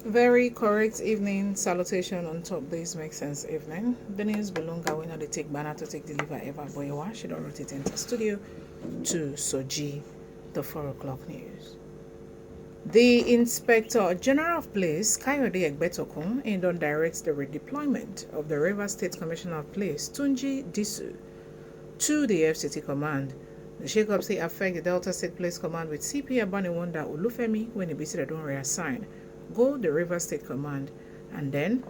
Very correct evening salutation on top this makes sense evening. The news Belonga we know they take banner to take deliver Eva Boyewa. She don't rotate into studio to Soji the 4 o'clock news. The Inspector General of Police, Kayode Egbetokun, in don directs the redeployment of the Rivers State Commissioner of Police, Tunji Disu, to the FCT command. The shake-up say affect the Delta State Police Command with CP Abaniwanda Olufemi when the BC don't reassign go the Rivers State Command, and then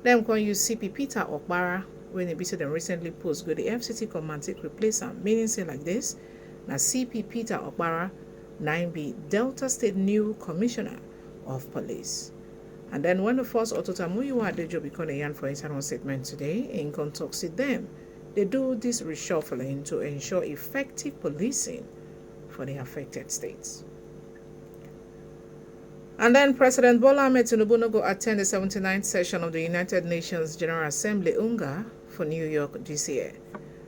them can use CP Peter Okpara when they visit them recently post go the FCT Command take replace them. Meaning say like this, now CP Peter Okpara 9B Delta State new Commissioner of Police. And then when the first Otota Muyiwa Adejo become a yarn for internal statement today, in contact with them, they do this reshuffling to ensure effective policing for the affected states. And then President Bola Ahmed Tinubu no go attend the 79th session of the United Nations General Assembly UNGA for New York this year.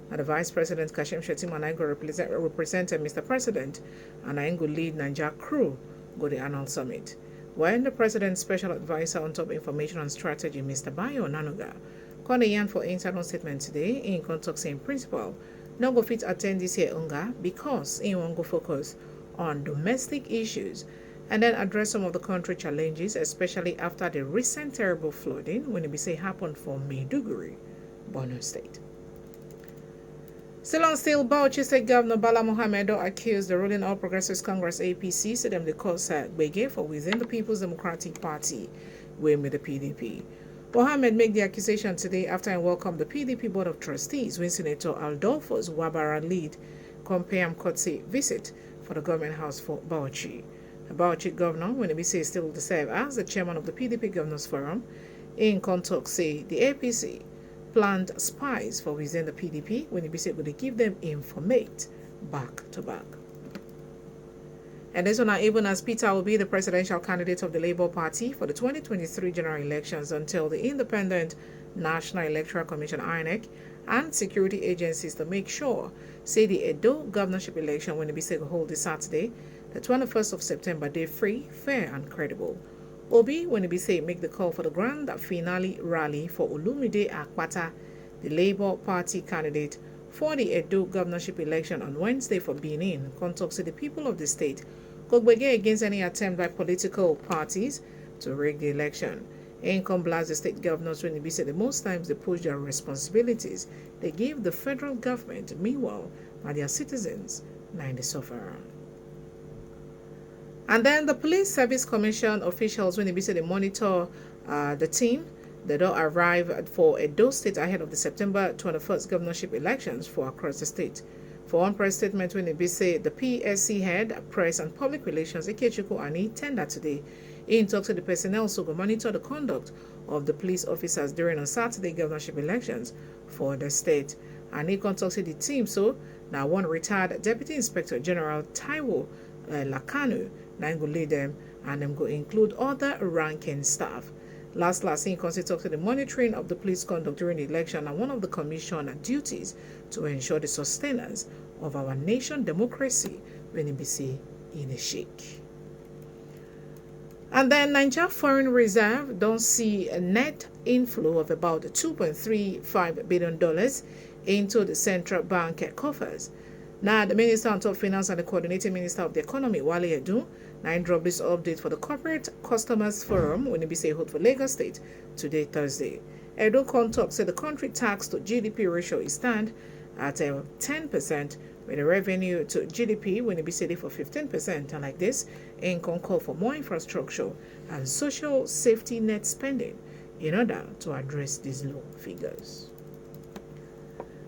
And the Vice President Kashim Shettima and I go represent Mr. President, and I go lead Niger crew go the annual summit. When the President's Special Advisor on Top Information and Strategy, Mr. Bayo Nanuga, called a yarn for internal statement today in context in principle, no go fit attend this year UNGA because he won't go focus on domestic issues and then address some of the country challenges, especially after the recent terrible flooding when it be say happened for Maiduguri, Borno State. Still on still, Bauchi State Governor Bala Mohamedo accused the ruling All Progressives Congress APC, said them the cause Bege for within the People's Democratic Party, with the PDP. Mohamed made the accusation today after he welcomed the PDP Board of Trustees when Senator Aldolphus Wabara lead Kompeam Kotse visit for the government house for Bauchi. Bauchi Governor, when he say still to serve as the chairman of the PDP Governors Forum, in contact say the APC planned spies for within the PDP when he say going to give them informate back to back. And this one are even as Peter will be the presidential candidate of the Labour Party for the 2023 general elections until the Independent National Electoral Commission INEC and security agencies to make sure say the Edo governorship election when it be said hold this Saturday, the 21st of September, day free, fair and credible. Obi when it be say make the call for the grand finale rally for Olumide Akpata, the Labour Party candidate for the Edo governorship election on Wednesday for Benin, contacts the people of the state Gogbege against any attempt by political parties to rig the election. Income blast the state governors when it be said the most times they push their responsibilities they give the federal government, meanwhile, by their citizens, now they suffer. And then the Police Service Commission officials, when they said they monitor the team, they don't arrive for Edo State ahead of the September 21st governorship elections for across the state. For one press statement, when they say the PSC head, Press and Public Relations, Ikechukwu Ani, tendered today in talks to the personnel so go monitor the conduct of the police officers during on Saturday governorship elections for the state. And he contacted the team, so now one retired Deputy Inspector General Taiwo Lakanu now go lead them and them go include other ranking staff. Last he considered to the monitoring of the police conduct during the election and one of the commission duties to ensure the sustenance of our nation democracy when it be say in a shake. And then Nigeria Foreign Reserve don't see a net inflow of about $2.35 billion into the central bank coffers. Now, the Minister on Top Finance and the Coordinating Minister of the Economy, Wale Edu, now dropped this update for the Corporate Customers Forum when it be say hold for Lagos State today, Thursday. Edu Contoc said the country tax to GDP ratio is stand at 10%, with the revenue to GDP when it be said for 15%, and like this, income call for more infrastructure and social safety net spending in order to address these low figures.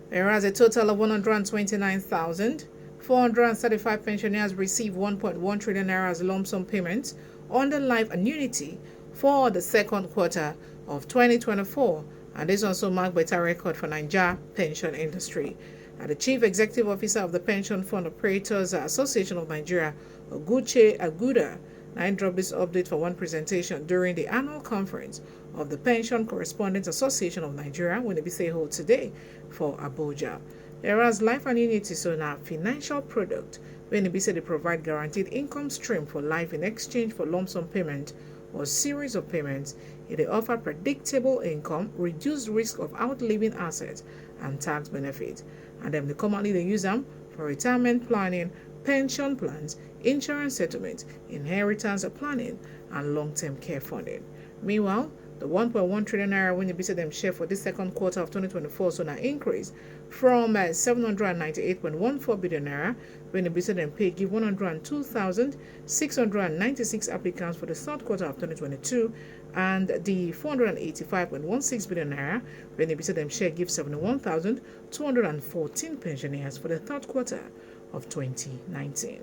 Whereas a total of 129,435 pensioners received 1.1 trillion naira as lump sum payments on the life annuity for the second quarter of 2024, and this also marked better record for Nigeria pension industry. And the Chief Executive Officer of the Pension Fund Operators Association of Nigeria, Oguche Aguda, now dropped this update for one presentation during the annual conference of the Pension Correspondents Association of Nigeria when it be say hold today for Abuja. Whereas life annuity is a financial product when it be say they provide guaranteed income stream for life in exchange for lump sum payment or series of payments. They offer predictable income, reduced risk of outliving assets, and tax benefits. And then commonly they use them for retirement planning, pension plans, insurance settlement, inheritance planning, and long-term care funding. Meanwhile, the 1.1 trillion naira when you visit them share for this second quarter of 2024 so now increase from 798.14 billion naira when you visit them pay give 102,696 applicants for the third quarter of 2022 and the 485.16 billion naira when you visit them share give 71,214 pensioners for the third quarter of 2019.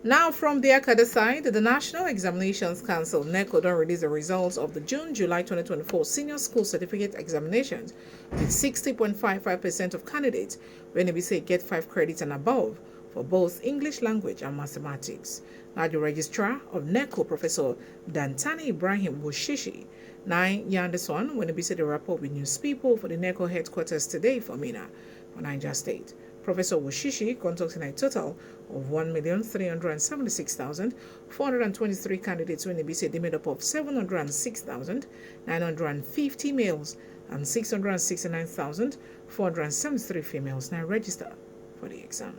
Now, from the Akada side, the National Examinations Council (NECO) don't release the results of the June-July 2024 Senior School Certificate Examinations, with 60.55% of candidates when they say get 5 credits and above for both English language and mathematics. Now, the registrar of NECO, Professor Dantani Ibrahim Wushishi, yarned this one when they said the report with news people for the NECO headquarters today for Mina, for Niger State. Professor Wushishi conducted a total of 1,376,423 candidates when they said they made up of 706,950 males and 669,473 females now registered for the exam.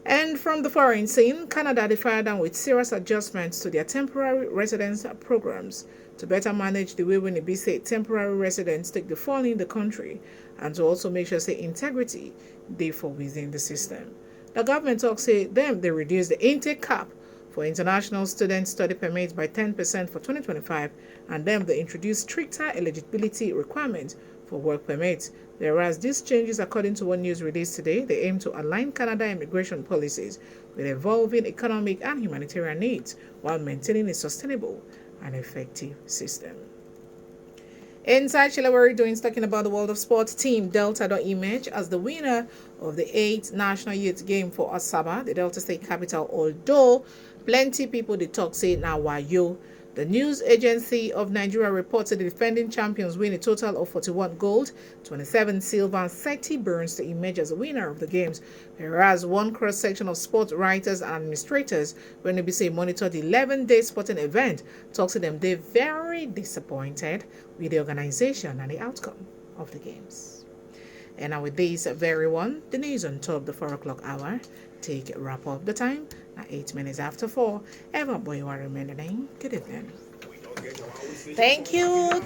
And from the foreign scene, Canada defied them with serious adjustments to their temporary residence programs to better manage the way when they say temporary residents take the fall in the country and to also make sure say integrity they fall within the system. The government talks say they reduce the intake cap for international student study permits by 10% for 2025 and then they introduce stricter eligibility requirements for work permits. Whereas these changes, according to one news release today, they aim to align Canada immigration policies with evolving economic and humanitarian needs while maintaining a sustainable and effective system. Inside Chilawari Doings talking about the world of sports, Team Delta don't emerge as the winner of the 8th National Youth Game for Asaba, the Delta State capital, although plenty people they talk say now wayo. The news agency of Nigeria reported the defending champions win a total of 41 gold, 27 silver, and 30 bronze to emerge as a winner of the games. Whereas one cross-section of sports writers and administrators, when they say monitor the 11-day sporting event, talks to them they're very disappointed with the organization and the outcome of the games. And now with this very one, the news on top the 4 o'clock hour. Take a wrap up the time at 8 minutes after 4. Ever boy you are remaining. Good evening. Thank you.